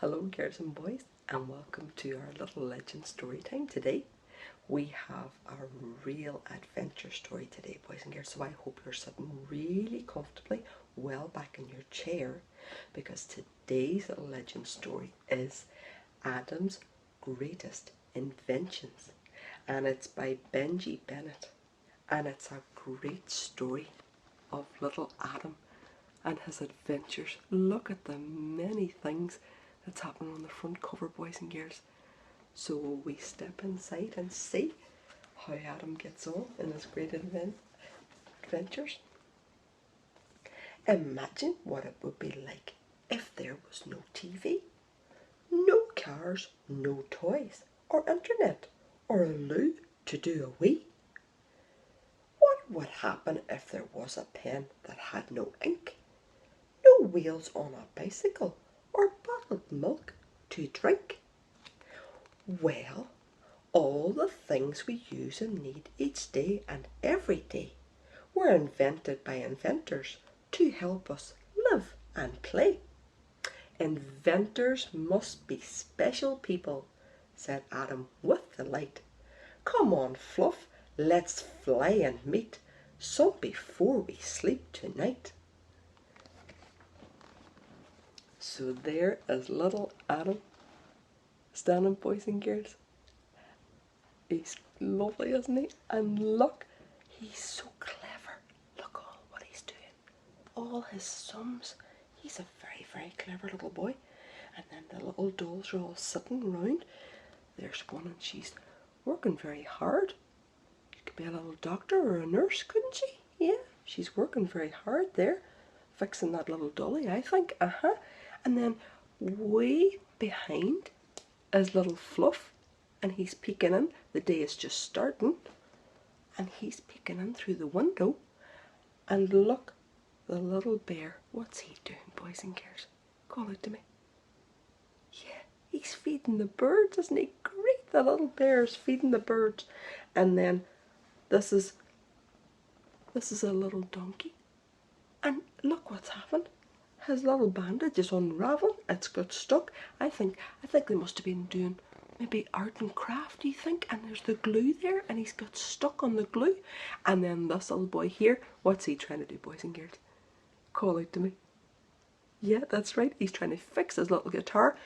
Hello girls and boys, and welcome to our little legend story time. Today we have a real adventure story today, boys and girls, so I hope you're sitting really comfortably well back in your chair, because today's little legend story is Adam's Greatest Inventions, and it's by Benji Bennett, and it's a great story of little Adam and his adventures. Look at the many things that's happening on the front cover, boys and girls. So will we step inside and see how Adam gets on in his great adventures? Imagine what it would be like if there was no TV, no cars, no toys, or internet, or a loo to do a wee. What would happen if there was a pen that had no ink, no wheels on a bicycle, or bottled milk to drink? Well, all the things we use and need each day and every day were invented by inventors to help us live and play. Inventors must be special people, said Adam with delight. Come on, Fluff, let's fly and meet some before we sleep tonight. So there is little Adam standing, boys and girls. He's lovely, isn't he? And look, he's so clever. Look all what he's doing. All his sums. He's a very, very clever little boy. And then the little dolls are all sitting round. There's one and she's working very hard. She could be a little doctor or a nurse, couldn't she? Yeah, she's working very hard there. Fixing that little dolly, I think. And then way behind is little Fluff, and he's peeking in. The day is just starting, and he's peeking in through the window. And look, the little bear. What's he doing, boys and girls? Call it to me. Yeah, he's feeding the birds, isn't he? Great, the little bear's feeding the birds. And then this is a little donkey, and look what's happened. His little bandage is unraveling. It's got stuck. I think they must have been doing maybe art and craft, do you think? And there's the glue there, and he's got stuck on the glue. And then this little boy here, what's he trying to do, boys and girls? Call out to me. Yeah, that's right. He's trying to fix his little guitar,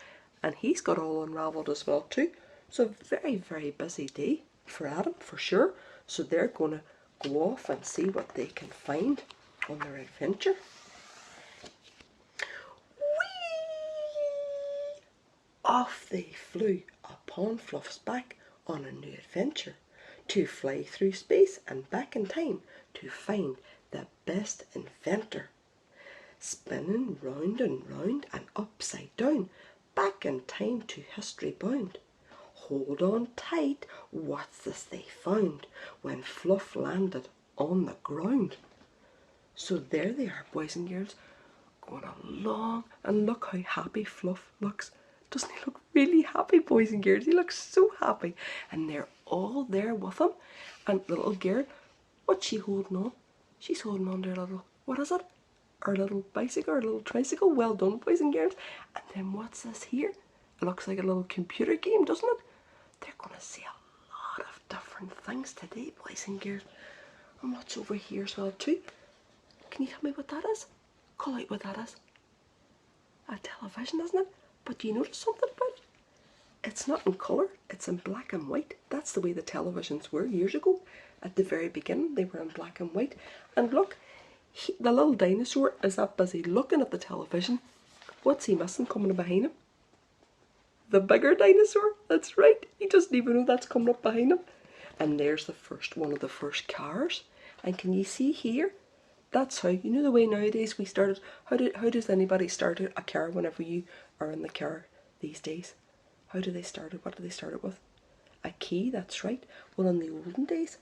and he's got all unravelled as well too. So very, very busy day for Adam, for sure. So they're going to go off and see what they can find on their adventure. Off they flew upon Fluff's back on a new adventure, to fly through space and back in time to find the best inventor. Spinning round and upside down, back in time to history bound. Hold on tight, what's this they found when Fluff landed on the ground? So there they are, boys and girls, going along, and look how happy Fluff looks. Doesn't he look really happy, boys and girls? He looks so happy. And they're all there with him. And the little girl, what's she holding on? She's holding on to her little, what is it? Her little bicycle, her little tricycle. Well done, boys and girls. And then what's this here? It looks like a little computer game, doesn't it? They're going to see a lot of different things today, boys and girls. And what's over here as well too? Can you tell me what that is? Call out what that is. A television, isn't it? But do you notice something about it? It's not in colour, it's in black and white. That's the way the televisions were years ago. At the very beginning, they were in black and white. And look, the little dinosaur is that busy looking at the television. What's he missing coming up behind him? The bigger dinosaur, that's right. He doesn't even know that's coming up behind him. And there's one of the first cars. And can you see here? That's how, you know the way nowadays we started, how does anybody start a car whenever you are in the car these days? How do they start it? What do they start it with? A key, that's right. Well, in the olden days,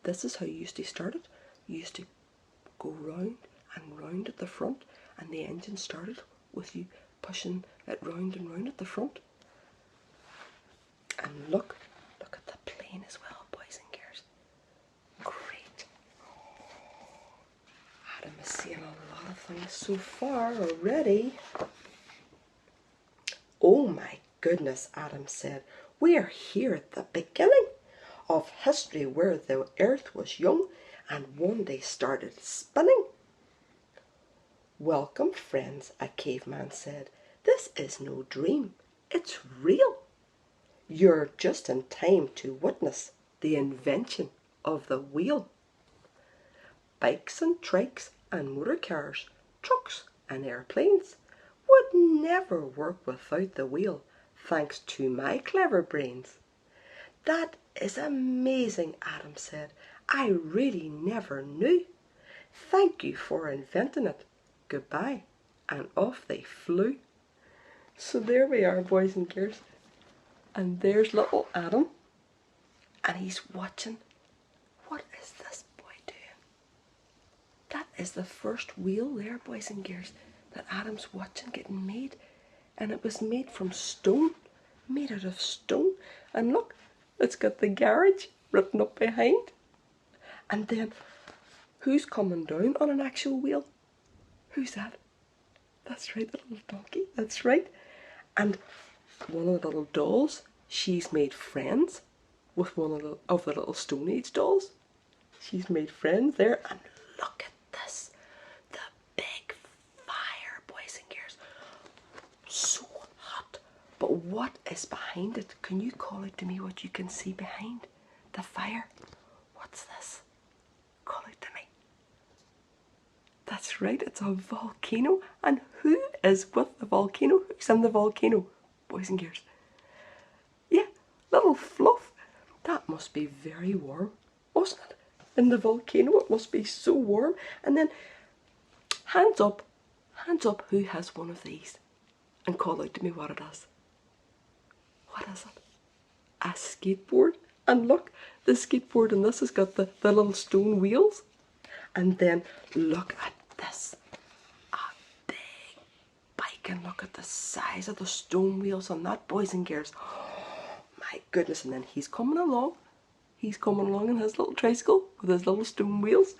this is how you used to start it. You used to go round and round at the front, and the engine started with you pushing it round and round at the front. And look at the plane as well, boys and girls. Great. Adam is seeing a lot of things so far already. Oh my goodness, Adam said. We are here at the beginning of history where the earth was young and one day started spinning. Welcome, friends, a caveman said. This is no dream, it's real. You're just in time to witness the invention of the wheel. Bikes and trikes and motor cars, trucks and airplanes would never work without the wheel, thanks to my clever brains. That is amazing, Adam said. I really never knew. Thank you for inventing it. Goodbye. And off they flew. So there we are, boys and girls. And there's little Adam. And he's watching. What is this boy doing? That is the first wheel there, boys and girls, that Adam's watching getting made. And it was made from stone. Made out of stone. And look, it's got the garage written up behind. And then, who's coming down on an actual wheel? Who's that? That's right, the little donkey. That's right. And one of the little dolls, she's made friends with one of the little Stone Age dolls. She's made friends there. And look at this. The big fire, boys and girls. So hot. But what is behind it? Can you call out to me what you can see behind the fire? What's this? Call out to me. That's right, it's a volcano. And who is with the volcano? Who's in the volcano, boys and girls? Yeah, little Fluff. That must be very warm, mustn't it? In the volcano, it must be so warm. And then, hands up who has one of these. And call out to me what it is. What is it? A skateboard. And look, the skateboard in this has got the little stone wheels. And then look at this. A big bike. And look at the size of the stone wheels on that, boys and girls. Oh, my goodness. And then he's coming along. He's coming along in his little tricycle with his little stone wheels.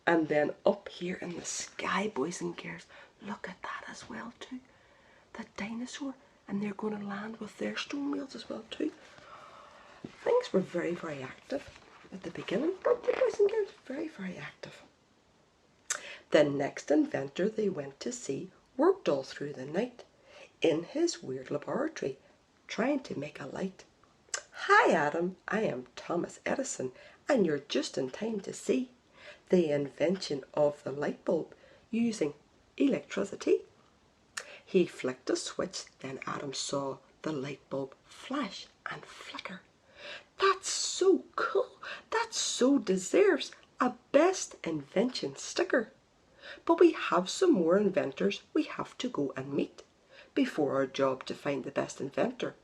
And then up here in the sky, boys and girls, look at that as well too. The dinosaur. And they're going to land with their stone wheels as well too. Things were very, very active at the beginning, weren't they, boys and girls? Very, very active. The next inventor they went to see worked all through the night in his weird laboratory, trying to make a light. Hi, Adam, I am Thomas Edison, and you're just in time to see the invention of the light bulb using electricity. He flicked a switch, then Adam saw the light bulb flash and flicker. That's so cool. That so deserves a best invention sticker. But we have some more inventors we have to go and meet before our job to find the best inventor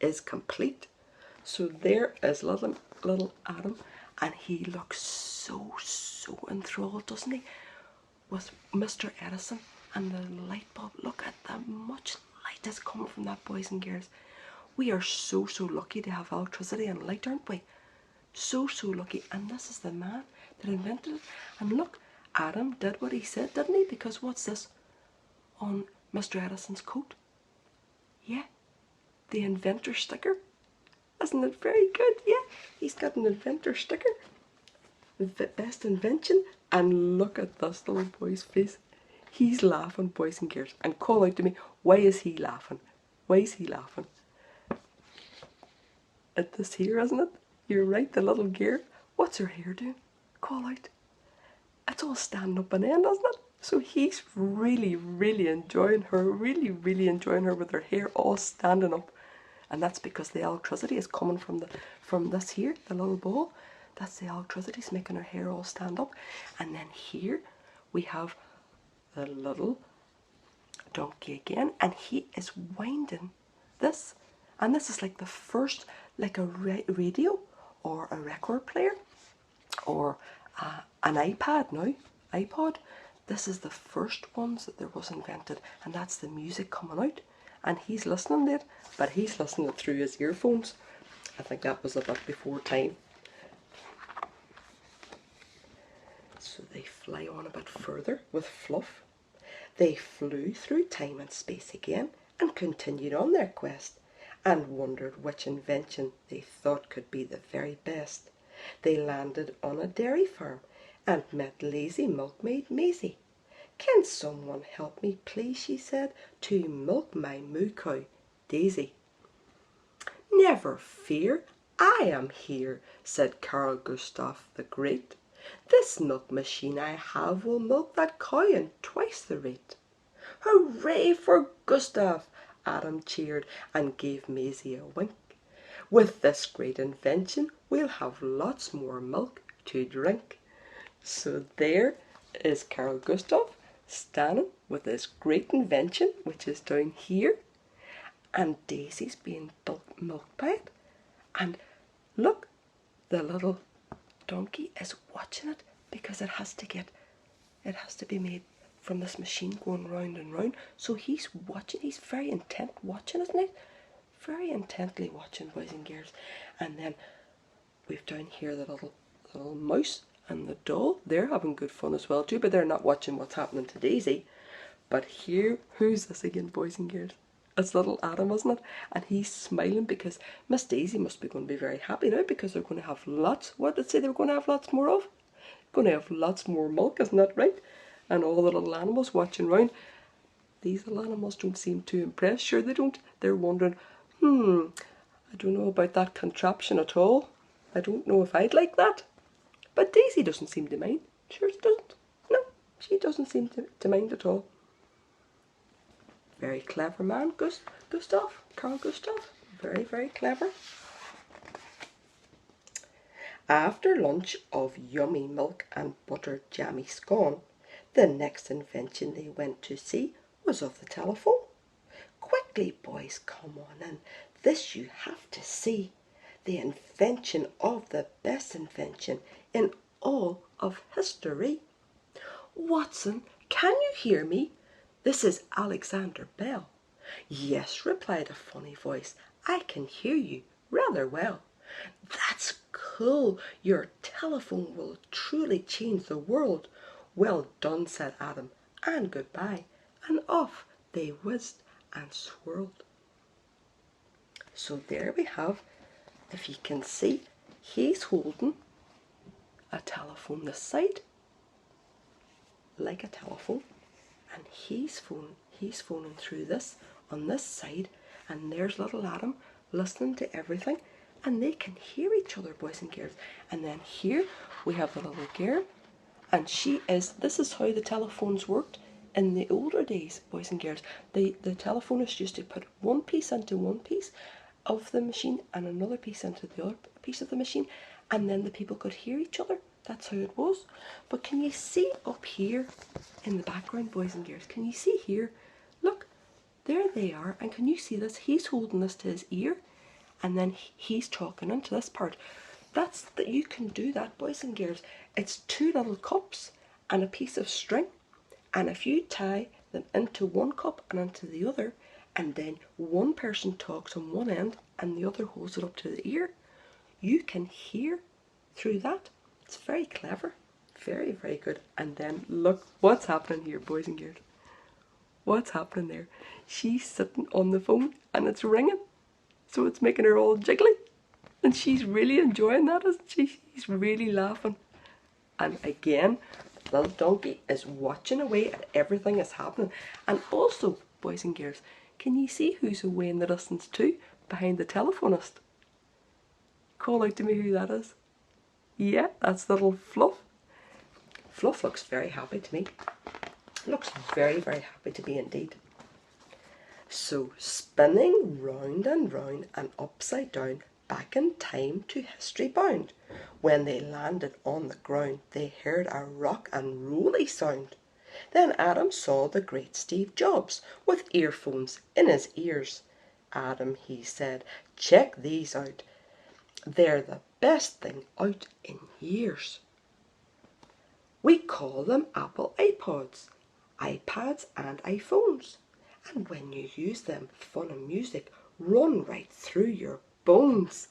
is complete. So there is little Adam, and he looks so enthralled, doesn't he, with Mr. Edison and the light bulb. Look at the much light that's coming from that, boys and girls. We are so lucky to have electricity and light, aren't we? So lucky. And this is the man that invented it. And look, Adam did what he said, didn't he? Because what's this on Mr. Edison's coat? Yeah, the inventor sticker. Isn't it very good? Yeah, he's got an inventor sticker. The best invention. And look at this little boy's face. He's laughing, boys and girls. And call out to me, why is he laughing? Why is he laughing? At this here, isn't it? You're right, the little girl. What's her hair doing? Call out. It's all standing up on end, isn't it? So he's really enjoying her, really enjoying her with her hair all standing up. And that's because the electricity is coming from this here, the little ball. That's the electricity's making her hair all stand up. And then here we have the little donkey again, and he is winding this. And this is like the first, like a radio or a record player or an iPad now, iPod. This is the first ones that there was invented, and that's the music coming out. And he's listening to it, but he's listening to it through his earphones. I think that was a bit before time. So they fly on a bit further with Fluff. They flew through time and space again, and continued on their quest, and wondered which invention they thought could be the very best. They landed on a dairy farm and met lazy milkmaid Maisie. "Can someone help me, please," she said, "to milk my moo cow, Daisy?" "Never fear, I am here," said Carl Gustaf the Great. "This milk machine I have will milk that cow in twice the rate." "Hooray for Gustaf!" Adam cheered, and gave Maisie a wink. "With this great invention we'll have lots more milk to drink." So there is Carl Gustaf standing with this great invention, which is down here, and Daisy's being milked by it. And look, the little donkey is watching it, because it has to be made from this machine going round and round. So he's watching, he's very intent watching, isn't he? Very intently watching, boys and girls. And then we've down here the little mouse and the doll. They're having good fun as well too, but they're not watching what's happening to Daisy. But here, who's this again, boys and girls? It's little Adam, isn't it? And he's smiling because Miss Daisy must be going to be very happy now, because they're going to have lots. What did they say they were going to have lots more of? Going to have lots more milk, isn't that right? And all the little animals watching round. These little animals don't seem too impressed. Sure they don't. They're wondering, I don't know about that contraption at all. I don't know if I'd like that. But Daisy doesn't seem to mind. Sure she doesn't. No, she doesn't seem to mind at all. Very clever man, Gustaf, Carl Gustaf. Very, very clever. After lunch of yummy milk and buttered jammy scone, the next invention they went to see was of the telephone. "Quickly, boys, come on in. This you have to see. The invention of the best invention in all of history." "Watson, can you hear me? This is Alexander Bell." "Yes," replied a funny voice, "I can hear you rather well." "That's cool. Your telephone will truly change the world." "Well done," said Adam, "and goodbye." And off they whizzed and swirled. So there we have, if you can see, he's holding a telephone this side, like a telephone, and he's phoning through this on this side, and there's little Adam listening to everything, and they can hear each other, boys and girls. And then here we have the little girl, and this is how the telephones worked in the older days, boys and girls. The telephonist used to put one piece into one piece of the machine and another piece into the other piece of the machine, and then the people could hear each other. That's how it was. But can you see up here in the background, boys and girls? Can you see here? Look, there they are. And can you see this? He's holding this to his ear, and then he's talking into this part. You can do that, boys and girls. It's two little cups and a piece of string, and if you tie them into one cup and into the other, and then one person talks on one end and the other holds it up to the ear, you can hear through that. It's very clever. Very, very good. And then look what's happening here, boys and girls. What's happening there? She's sitting on the phone and it's ringing. So it's making her all jiggly. And she's really enjoying that, isn't she? She's really laughing. And again, little donkey is watching away at everything that's happening. And also, boys and girls, can you see who's away in the distance too? Behind the telephonist. Call out to me who that is. Yeah, that's little Fluff. Fluff looks very happy to me. Looks very, very happy to me indeed. So, spinning round and round and upside down, back in time to history bound. When they landed on the ground, they heard a rock and rolly sound. Then Adam saw the great Steve Jobs with earphones in his ears. "Adam," he said, "check these out. They're the best thing out in years. We call them Apple iPods, iPads and iPhones. And when you use them, fun and music run right through your bones."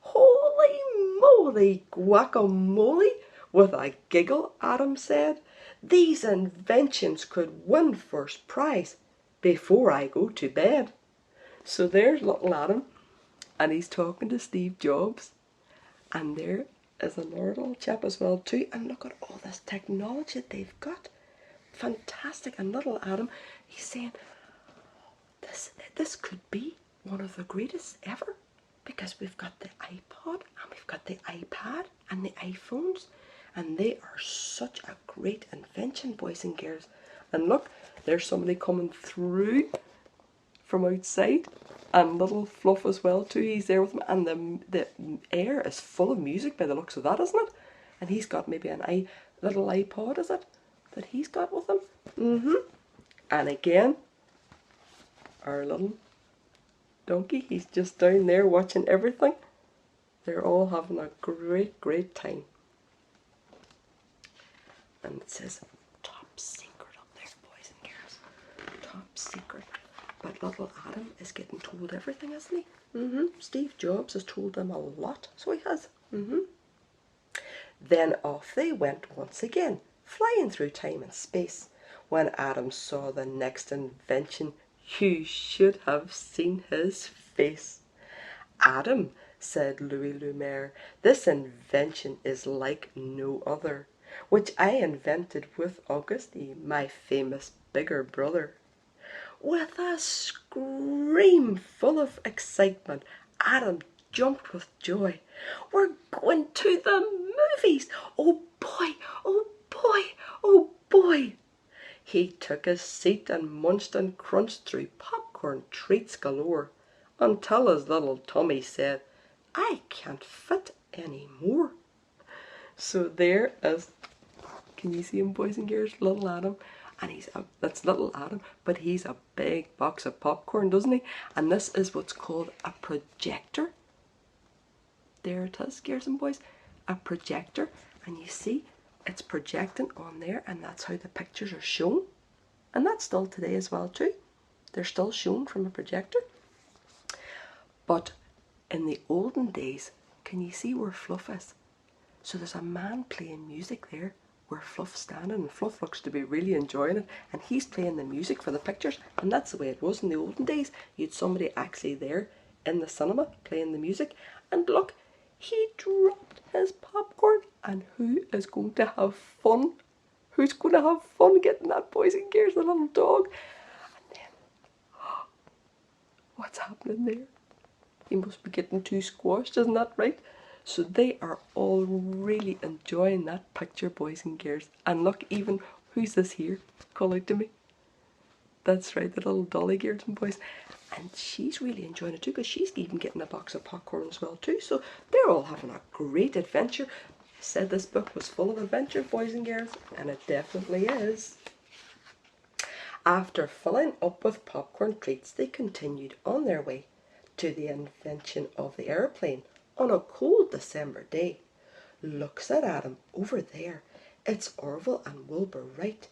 "Holy moly, guacamole!" with a giggle, Adam said. "These inventions could win first prize." before I go to bed. So there's little Adam, and he's talking to Steve Jobs, and there is another little chap as well too, and look at all this technology they've got. Fantastic. And little Adam, he's saying, this could be one of the greatest ever, because we've got the iPod and we've got the iPad and the iPhones, and they are such a great invention, boys and girls. And look, there's somebody coming through from outside, and little Fluff as well too, he's there with him, and the air is full of music by the looks of that, isn't it? And he's got maybe an little iPod, is it, that he's got with him? And again, our little donkey, he's just down there watching everything. They're all having a great time. And it says top secret up there, boys and girls. Top secret. But little Adam is getting told everything, isn't he? Steve Jobs has told them a lot, so he has. Then off they went once again, flying through time and space. When Adam saw the next invention, you should have seen his face. Adam, said Louis Lumiere, this invention is like no other, which I invented with Auguste, my famous bigger brother. With a scream full of excitement, Adam jumped with joy. We're going to the movies! Oh boy, oh boy, oh boy! He took his seat and munched and crunched through popcorn treats galore, until his little tummy said, I can't fit any more. So there is, can you see him, boys and girls, little Adam? And that's little Adam, but he's a big box of popcorn, doesn't he? And this is what's called a projector. There it is, girls and boys, a projector. And you see, it's projecting on there, and that's how the pictures are shown. And that's still today as well too. They're still shown from a projector. But in the olden days, can you see where Fluff is? So there's a man playing music there where Fluff's standing, and Fluff looks to be really enjoying it, and he's playing the music for the pictures. And that's the way it was in the olden days. You had somebody actually there in the cinema playing the music, and look, he dropped his popcorn. And who is going to have fun? Who's going to have fun getting that, boys and girls? The little dog. And then, what's happening there? He must be getting too squashed, isn't that right? So they are all really enjoying that picture, boys and girls. And look, even, who's this here? Call out to me. That's right, the little dolly, girls and boys. And she's really enjoying it too, because she's even getting a box of popcorn as well too. So they're all having a great adventure. I said this book was full of adventure, boys and girls, and it definitely is. After filling up with popcorn treats, they continued on their way to the invention of the airplane on a cold December day. Look, said Adam, over there. It's Orville and Wilbur Wright.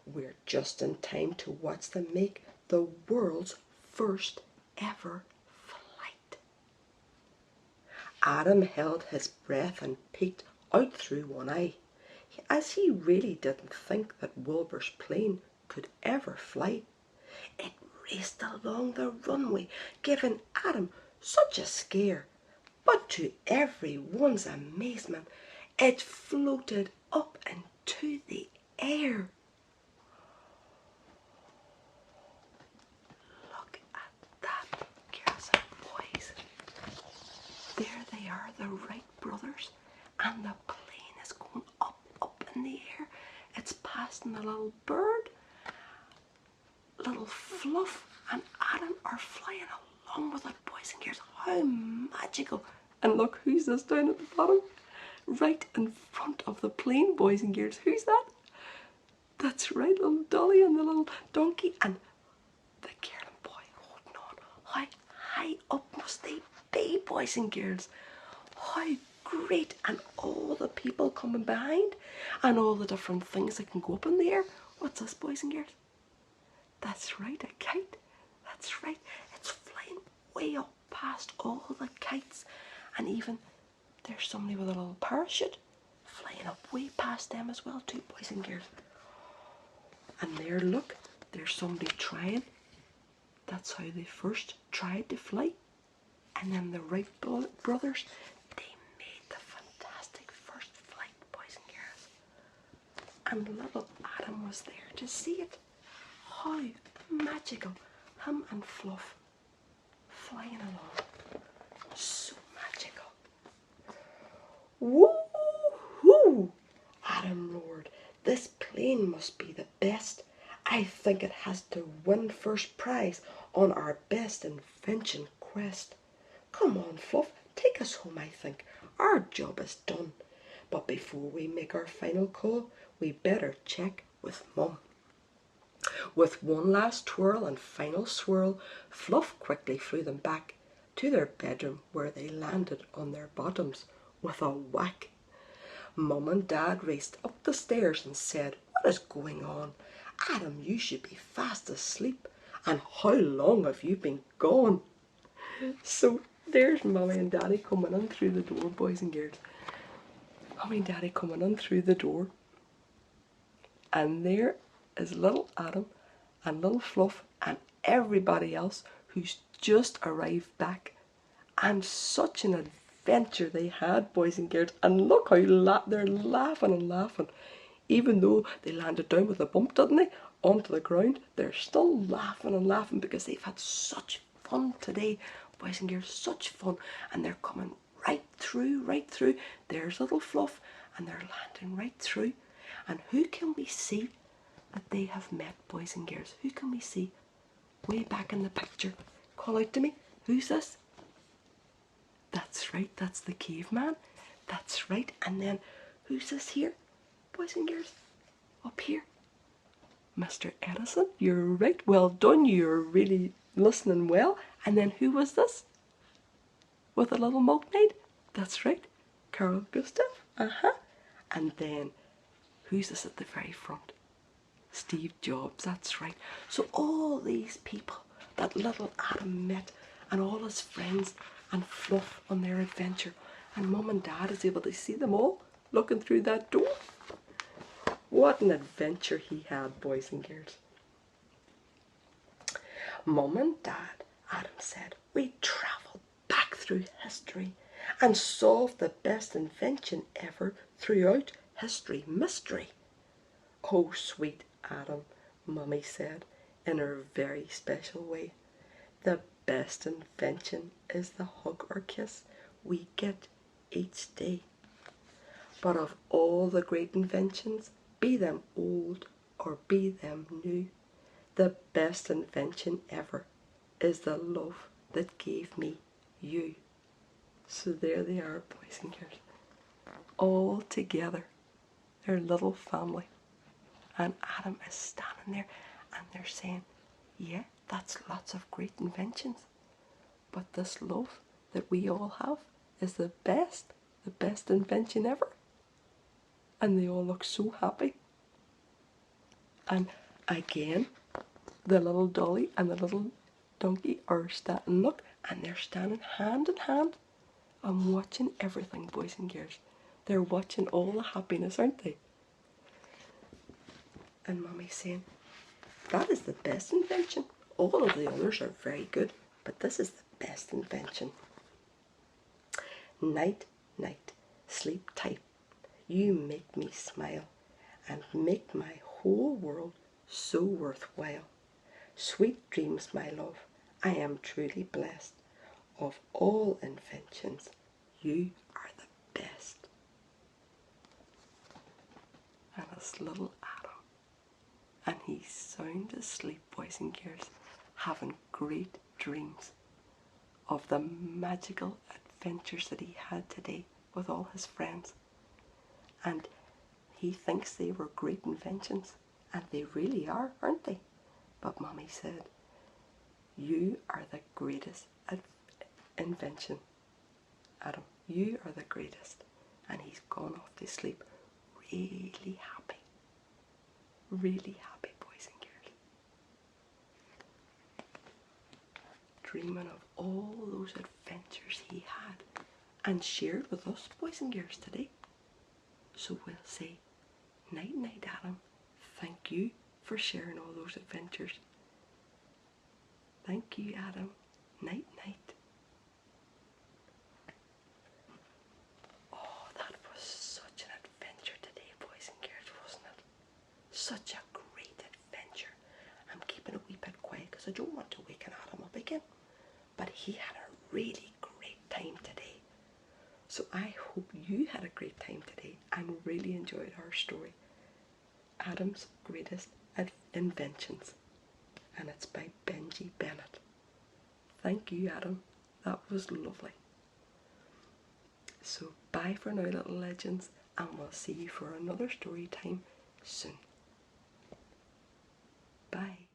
We're just in time to watch them make the world's first ever flight. Adam held his breath and peeked out through one eye, as he really didn't think that Wilbur's plane could ever fly. It raced along the runway, giving Adam such a scare. But to everyone's amazement, it floated up into the air. Look at that, girls and boys. There they are, the Wright brothers, and the plane is going up in the air. It's passing the little bird, little Fluff, and Adam are flying along with it, boys and girls. How magical. And look, who's this down at the bottom? Right in front of the plane, boys and girls. Who's that? That's right, little Dolly and the little donkey and the girl and boy holding on. How high up must they be, boys and girls? How great. And all the people coming behind, and all the different things that can go up in the air. What's this, boys and girls? That's right, a kite. That's right, it's flying way up past all the kites. And even there's somebody with a little parachute flying up way past them as well too, boys and girls. And there, look, there's somebody trying That's how they first tried to fly. And then the Wright brothers, they made the fantastic first flight, boys and girls. And little Adam was there to see it. How magical. Him and Fluff flying along. So magical. Woo-hoo! Adam roared. This plane must be the best. I think it has to win first prize on our best invention quest. Come on, Fluff, take us home, I think. Our job is done. But before we make our final call, we better check with Mum. With one last twirl and final swirl, Fluff quickly flew them back to their bedroom, where they landed on their bottoms with a whack. Mum and Dad raced up the stairs and said, "What is going on? Adam, you should be fast asleep. And how long have you been gone?" So there's Mummy and Daddy coming in through the door, boys and girls. Mummy and Daddy coming in through the door. And there is little Adam and little Fluff and everybody else who's just arrived back. And such an adventure they had, boys and girls. And look how they're laughing and laughing. Even though they landed down with a bump, didn't they, onto the ground, they're still laughing and laughing because they've had such fun today, boys and girls, such fun. And they're coming right through. There's little Fluff, and they're landing right through. And who can we see that they have met, boys and girls? Who can we see way back in the picture? Call out to me. Who's this? That's right, that's the caveman. That's right. And then who's this here, boys and girls? Up here. Mr. Edison. You're right. Well done. You're really listening well. And then who was this? With a little milkmaid? That's right. Carl Gustav. And then who's this at the very front? Steve Jobs. That's right. So all these people that little Adam met, and all his friends, and Fluff on their adventure, and Mum and Dad is able to see them all looking through that door. What an adventure he had, boys and girls. Mum and Dad, Adam said, we travelled back through history and solved the best invention ever throughout history mystery. Oh, sweet Adam, Mummy said in her very special way. The best invention is the hug or kiss we get each day. But of all the great inventions, be them old or be them new, the best invention ever is the love that gave me you. So there they are, boys and girls, all together, their little family. And Adam is standing there and they're saying, yeah, that's lots of great inventions, but this love that we all have is the best invention ever. And they all look so happy. And again, the little dolly and the little donkey are standing, look, and they're standing hand in hand and watching everything, boys and girls. They're watching all the happiness, aren't they? And Mummy's saying, that is the best invention. All of the others are very good, but this is the best invention. Night, night, sleep tight. You make me smile and make my whole world so worthwhile. Sweet dreams, my love, I am truly blessed. Of all inventions, you are the best. And it's little Adam, and he's sound asleep, boys and girls, having great dreams of the magical adventures that he had today with all his friends. And he thinks they were great inventions, and they really are, aren't they? But Mummy said, you are the greatest invention, Adam. You are the greatest. And he's gone off to sleep really happy. Really happy, boys and girls. Dreaming of all those adventures he had and shared with us, boys and girls, today. So we'll say, night night, Adam. Thank you for sharing all those adventures Thank you, Adam. Night, night. Oh, that was such an adventure today, boys and girls, wasn't it? Such a great adventure. I'm keeping a wee bit quiet because I don't want to waken Adam up again. But he had a really great time today. So I hope you had a great time today and really enjoyed our story, Adam's Greatest Inventions. And it's by Benji Bennett. Thank you, Adam. That was lovely. So bye for now, little legends, and we'll see you for another story time soon. Bye.